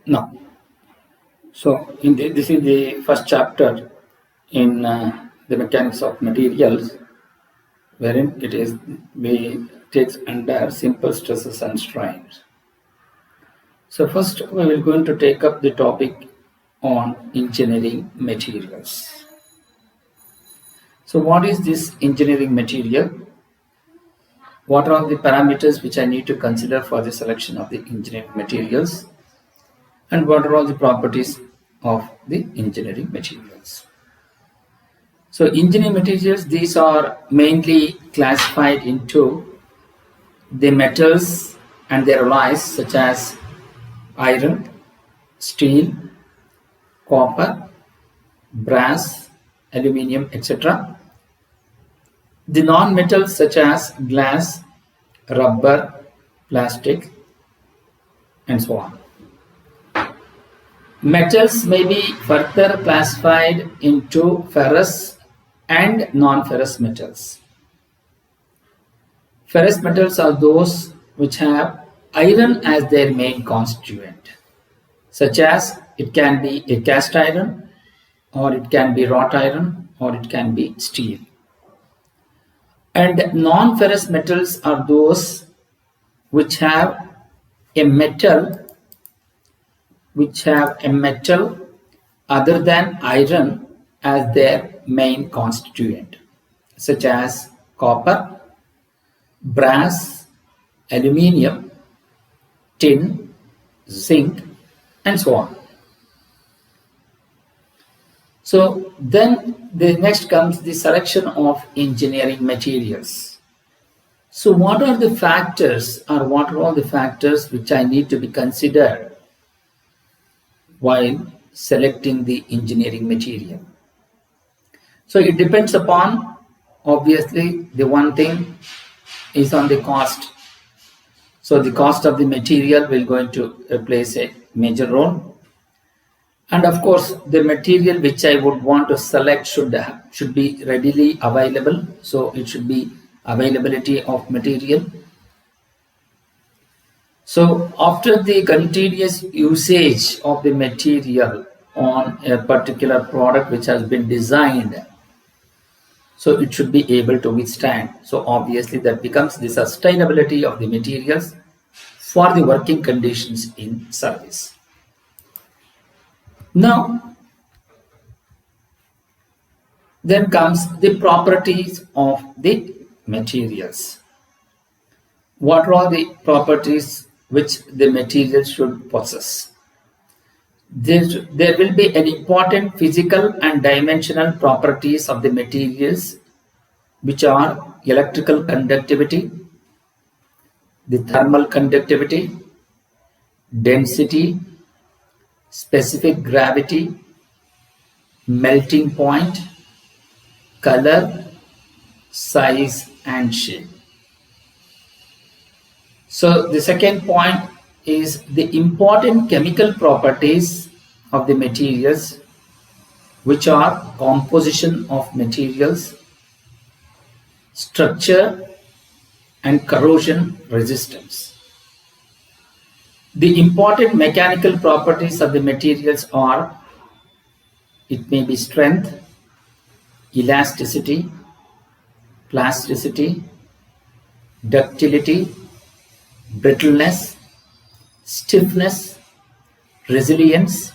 No. So this is the first chapter in the mechanics of materials, wherein we takes under simple stresses and strains. So first we will going to take up the topic on engineering materials. So what is this engineering material? What are the parameters which I need to consider for the selection of the engineering materials? And what are all the properties of the engineering materials? So engineering materials, these are mainly classified into the metals and their alloys such as iron, steel, copper, brass, aluminium, etc. The non-metals such as glass, rubber, plastic, and so on. Metals may be further classified into ferrous and non-ferrous metals. Ferrous metals are those which have iron as their main constituent, such as it can be a cast iron, or it can be wrought iron, or it can be steel. And non-ferrous metals are those which have a metal other than iron as their main constituent, such as copper, brass, aluminium, tin, zinc, and so on. So then the next comes the selection of engineering materials. So what are the factors, or what are all the factors which I need to be considered while selecting the engineering material? So it depends upon, obviously, the one thing is on the cost. So the cost of the material will going to plays a major role. And of course, the material which I would want to select should be readily available. So it should be availability of material. So after the continuous usage of the material on a particular product which has been designed, so it should be able to withstand. So obviously that becomes the sustainability of the materials for the working conditions in service. Now, then comes the properties of the materials. What are the properties which the material should possess? There will be an important physical and dimensional properties of the materials, which are electrical conductivity, the thermal conductivity, density, specific gravity, melting point, color, size, and shape. So the second point is the important chemical properties of the materials, which are composition of materials, structure, and corrosion resistance. The important mechanical properties of the materials are, it may be strength, elasticity, plasticity, ductility, brittleness, stiffness, resilience,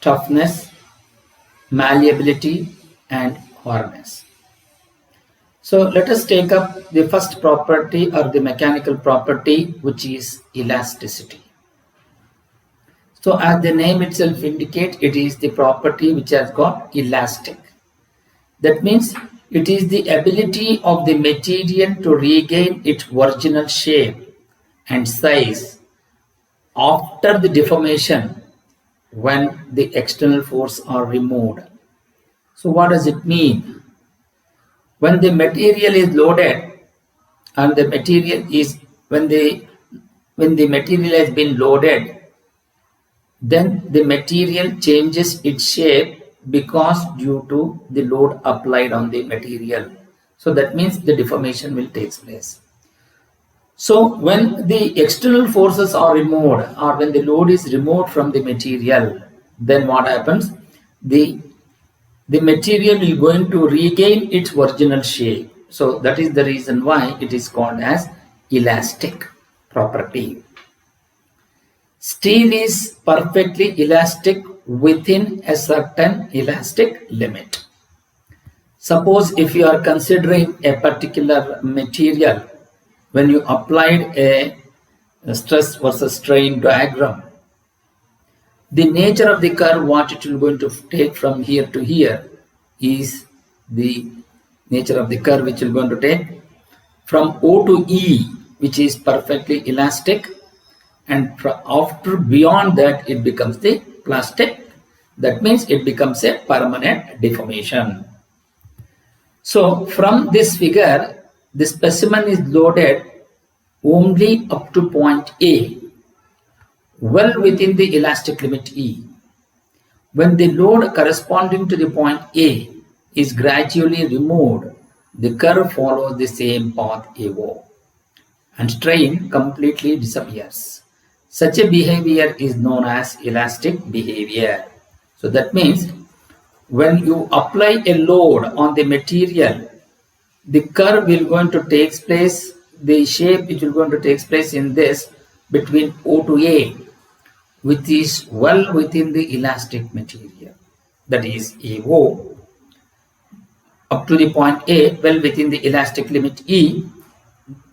toughness, malleability, and hardness. So let us take up the first property, or the mechanical property, which is elasticity. So as the name itself indicates, it is the property which has got elastic. That means it is the ability of the material to regain its original shape and size after the deformation when the external force are removed. So what does it mean? When the material is loaded, and the material is when the material has been loaded, then the material changes its shape because due to the load applied on the material. So that means the deformation will take place. So when the external forces are removed or when the load is removed from the material, then what happens? The material will going to regain its original shape. So that is the reason why it is called as elastic property. Steel is perfectly elastic within a certain elastic limit. Suppose if you are considering a particular material, when you applied a stress versus strain diagram, the nature of the curve, what it will going to take from here to here is the nature of the curve which will going to take from O to E, which is perfectly elastic, and after beyond that it becomes the plastic. That means it becomes a permanent deformation. So from this figure, the specimen is loaded only up to point A, well within the elastic limit E. When the load corresponding to the point A is gradually removed, the curve follows the same path AO and strain completely disappears. Such a behavior is known as elastic behavior. So that means when you apply a load on the material, the curve will going to take place, the shape which will going to take place in this between O to A, which is well within the elastic material, that is AO, up to the point A, well within the elastic limit E.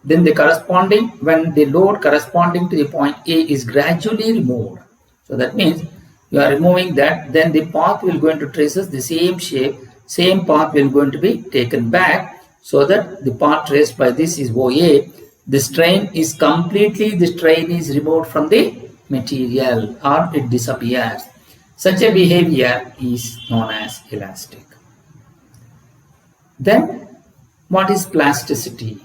Then the corresponding, when the load corresponding to the point A is gradually removed, so that means you are removing that, then the path will going to traces the same shape, same path will going to be taken back, so that the path traced by this is OA. The strain is completely, the strain is removed from the material or it disappears. Such a behavior is known as elastic. Then what is plasticity?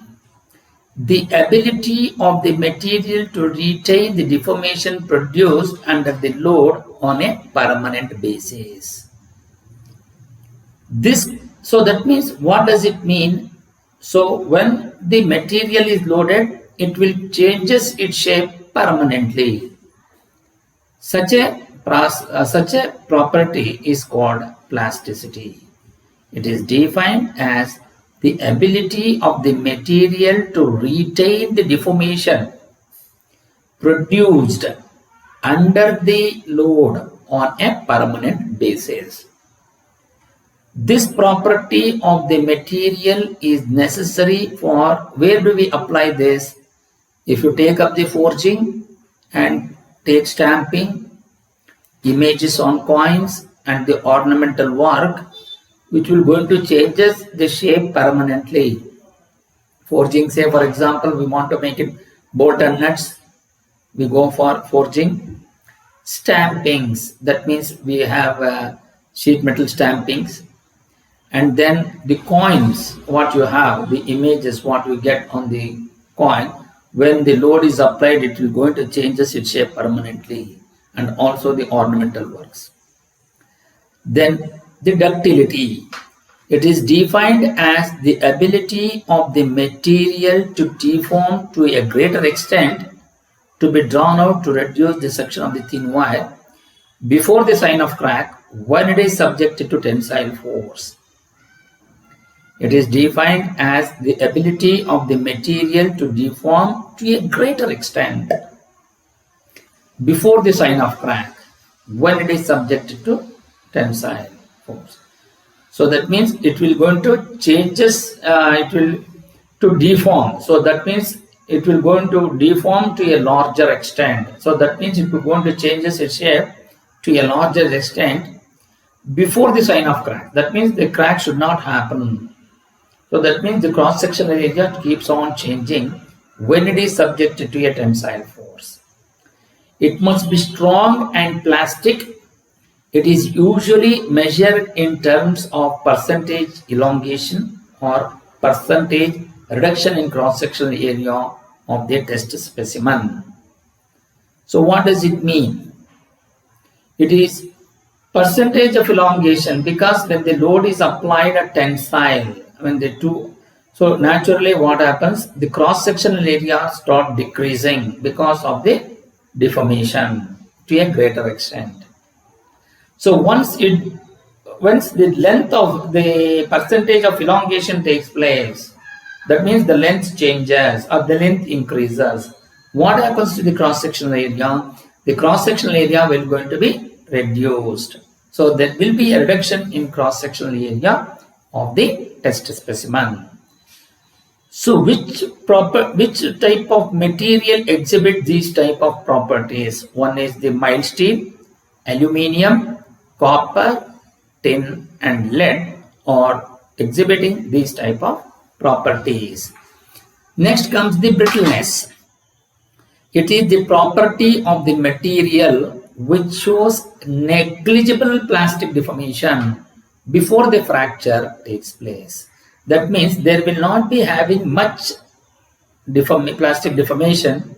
The ability of the material to retain the deformation produced under the load on a permanent basis. So that means, what does it mean? So when the material is loaded, it will changes its shape permanently. Such a property is called plasticity. It is defined as the ability of the material to retain the deformation produced under the load on a permanent basis. This property of the material is necessary for, where do we apply this? If you take up the forging and take stamping, images on coins and the ornamental work, which will going to changes the shape permanently. Forging, say for example, we want to make it bolt and nuts, we go for forging. Stampings, that means we have sheet metal stampings, and then the coins, what you have, the images, what you get on the coin, when the load is applied, it will going to changes its shape permanently, and also the ornamental works. Then the ductility. It is defined as the ability of the material to deform to a greater extent, to be drawn out to reduce the section of the thin wire before the sign of crack when it is subjected to tensile force. It is defined as the ability of the material to deform to a greater extent before the sign of crack when it is subjected to tensile force. So that means it will going to changes, it will to deform. So that means it will going to deform to a larger extent. So that means it will going to changes its shape to a larger extent before the sign of crack. That means the crack should not happen. So that means the cross-sectional area keeps on changing when it is subjected to a tensile force. It must be strong and plastic. It is usually measured in terms of percentage elongation or percentage reduction in cross-sectional area of the test specimen. So what does it mean? It is percentage of elongation, because when the load is applied at tensile, when the two, So naturally what happens? The cross-sectional area start decreasing because of the deformation to a greater extent. So once the length of the percentage of elongation takes place, that means the length changes or the length increases. What happens to the cross-sectional area? The cross-sectional area will going to be reduced. So there will be a reduction in cross-sectional area of the test specimen. So which type of material exhibit these type of properties? One is the mild steel, aluminium, copper, tin and lead are exhibiting these type of properties. Next comes the brittleness. It is the property of the material which shows negligible plastic deformation before the fracture takes place. That means there will not be having much plastic deformation,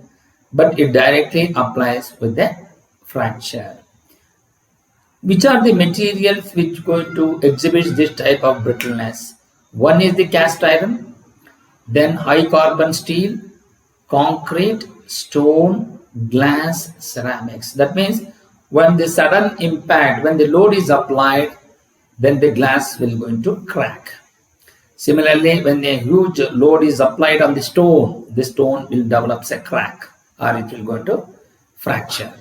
but it directly applies with the fracture. Which are the materials which going to exhibit this type of brittleness? One is the cast iron, then high carbon steel, concrete, stone, glass, ceramics. That means when the sudden impact, when the load is applied, then the glass will going to crack. Similarly, when a huge load is applied on the stone will develop a crack or it will go to fracture.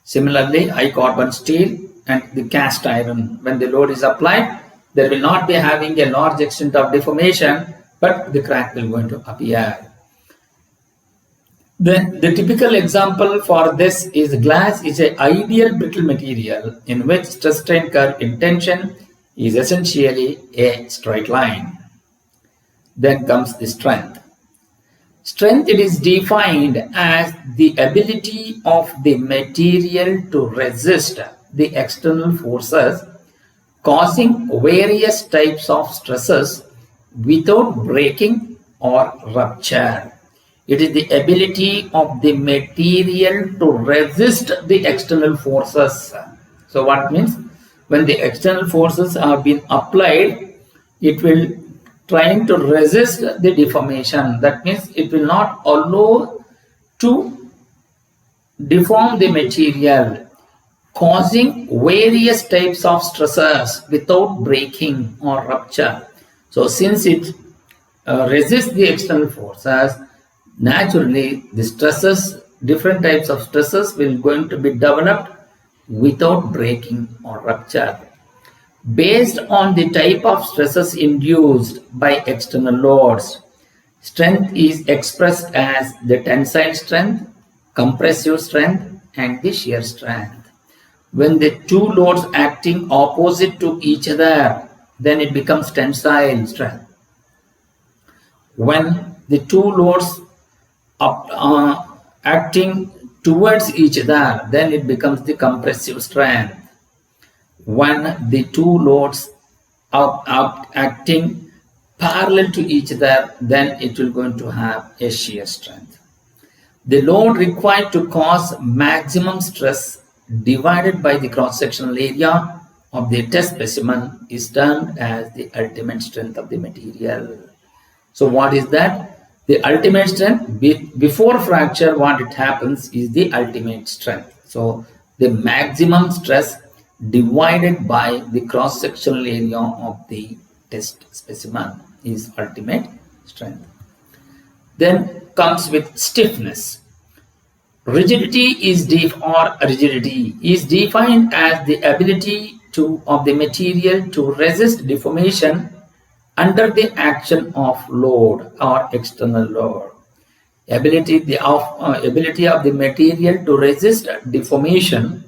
Similarly, high carbon steel and the cast iron, when the load is applied, there will not be having a large extent of deformation, but the crack will going to appear. Then the typical example for this is glass is an ideal brittle material in which stress strain curve in tension is essentially a straight line. Then comes the strength. Strength, it is defined as the ability of the material to resist the external forces causing various types of stresses without breaking or rupture. It is the ability of the material to resist the external forces. So what means? When the external forces have been applied, it will trying to resist the deformation. That means it will not allow to deform the material, causing various types of stresses without breaking or rupture. So since it resists the external forces, naturally the stresses, different types of stresses will going to be developed without breaking or rupture. Based on the type of stresses induced by external loads, strength is expressed as the tensile strength, compressive strength and the shear strength. When the two loads acting opposite to each other, then it becomes tensile strength. When the two loads acting towards each other, then it becomes the compressive strength. When the two loads are acting parallel to each other, then it will going to have a shear strength. The load required to cause maximum stress divided by the cross-sectional area of the test specimen is termed as the ultimate strength of the material. So what is that? The ultimate strength before fracture, what it happens is the ultimate strength. So the maximum stress divided by the cross-sectional area of the test specimen is ultimate strength. Then comes with stiffness. Rigidity is defined as the ability of the material to resist deformation under the action of load or external load. Ability of the material to resist deformation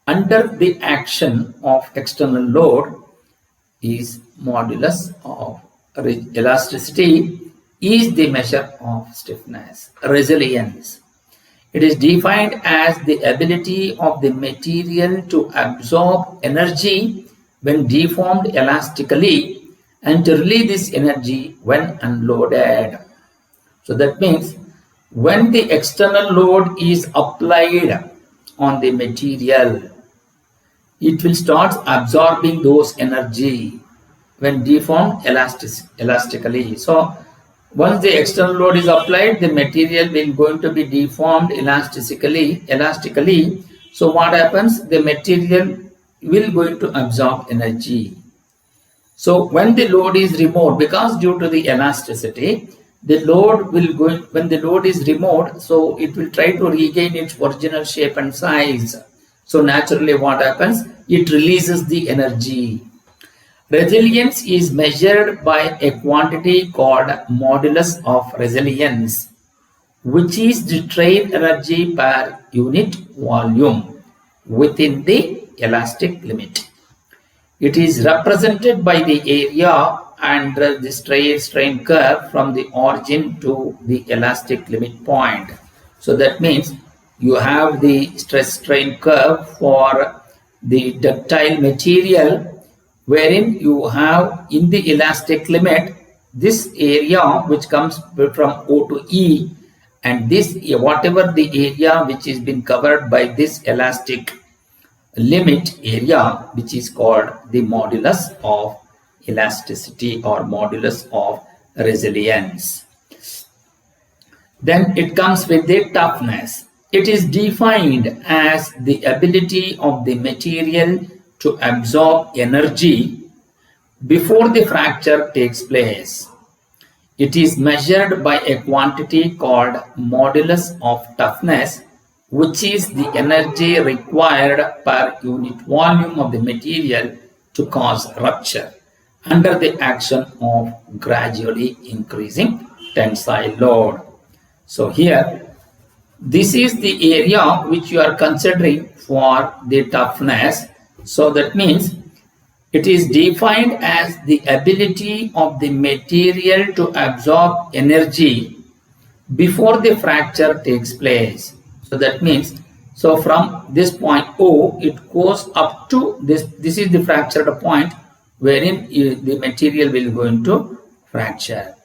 under the action of external load is modulus of elasticity is the measure of stiffness. Resilience. It is defined as the ability of the material to absorb energy when deformed elastically and to release this energy when unloaded. So that means when the external load is applied on the material, it will start absorbing those energy when deformed elastically. So Once the external load is applied, the material will going to be deformed elastically. So what happens? The material will going to absorb energy. So when the load is removed, because due to the elasticity, the load will go, when the load is removed, so it will try to regain its original shape and size. So naturally what happens? It releases the energy. Resilience is measured by a quantity called modulus of resilience, which is the strain energy per unit volume within the elastic limit. It is represented by the area under the strain curve from the origin to the elastic limit point. So that means you have the stress strain curve for the ductile material, wherein you have in the elastic limit this area which comes from O to E, and this whatever the area which is been covered by this elastic limit area, which is called the modulus of elasticity or modulus of resilience. Then it comes with the toughness. It is defined as the ability of the material to absorb energy before the fracture takes place. It is measured by a quantity called modulus of toughness, which is the energy required per unit volume of the material to cause rupture under the action of gradually increasing tensile load. So here, this is the area which you are considering for the toughness. So that means it is defined as the ability of the material to absorb energy before the fracture takes place. So that means, so from this point O, it goes up to this. This is the fractured point wherein the material will going to fracture.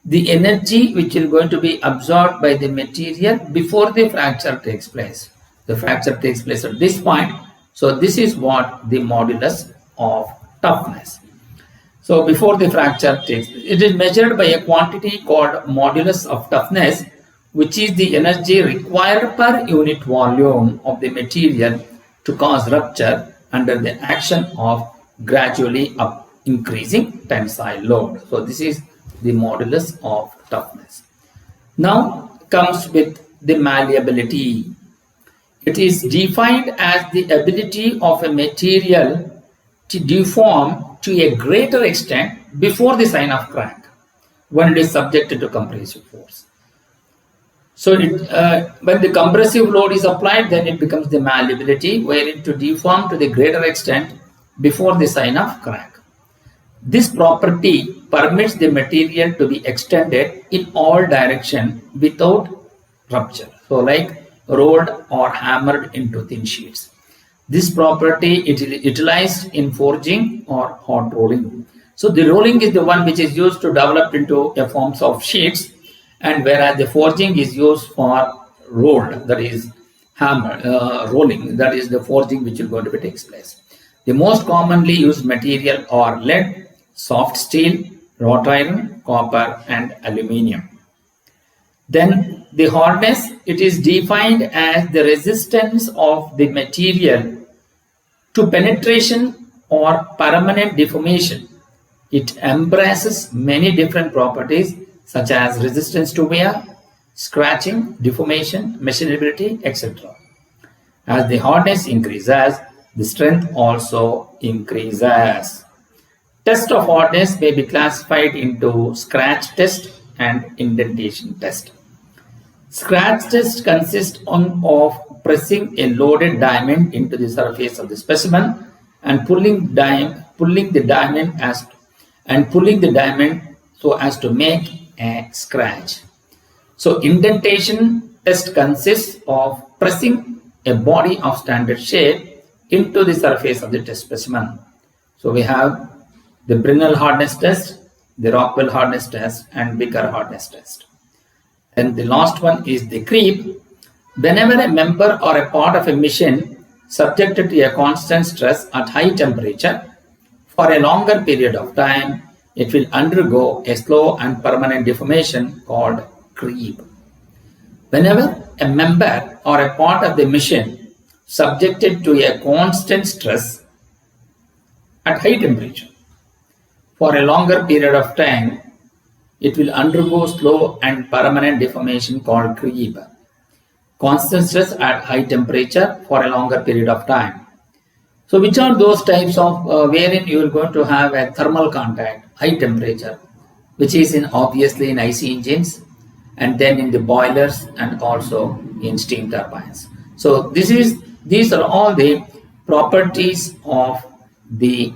The energy which will going to be absorbed by the material before the fracture takes place. The fracture takes place at this point. So this is what the modulus of toughness. So before the fracture takes place, it is measured by a quantity called modulus of toughness, which is the energy required per unit volume of the material to cause rupture under the action of gradually increasing tensile load. So this is the modulus of toughness. Now comes with the malleability. It is defined as the ability of a material to deform to a greater extent before the sign of crack when it is subjected to compressive force. So when the compressive load is applied, then it becomes the malleability, wherein to deform to the greater extent before the sign of crack. This property permits the material to be extended in all directions without rupture. So like rolled or hammered into thin sheets. This property is utilized in forging or hot rolling. So the rolling is the one which is used to develop into a forms of sheets, and whereas the forging is used for rolled, that is hammer rolling, that is the forging which will going to be takes place. The most commonly used material are lead, soft steel, wrought iron, copper, and aluminium. Then the hardness, it is defined as the resistance of the material to penetration or permanent deformation. It embraces many different properties such as resistance to wear, scratching, deformation, machinability, etc. As the hardness increases, the strength also increases. Test of hardness may be classified into scratch test and indentation test. Scratch test consists of pressing a loaded diamond into the surface of the specimen and pulling the diamond so as to make a scratch. So indentation test consists of pressing a body of standard shape into the surface of the test specimen. So we have the Brinell hardness test, the Rockwell hardness test, and Bicker hardness test. And the last one is the creep. Whenever a member or a part of a machine subjected to a constant stress at high temperature for a longer period of time, it will undergo a slow and permanent deformation called creep. Whenever a member or a part of the machine subjected to a constant stress at high temperature for a longer period of time, it will undergo slow and permanent deformation called creep. Constant stress at high temperature for a longer period of time. So which are those types of wherein you are going to have a thermal contact, high temperature, which is obviously in IC engines, and then in the boilers and also in steam turbines. So these are all the properties of the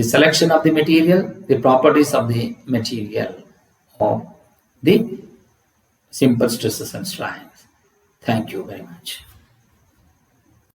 selection of the material, the properties of the material of the simple stresses and strains. Thank you very much.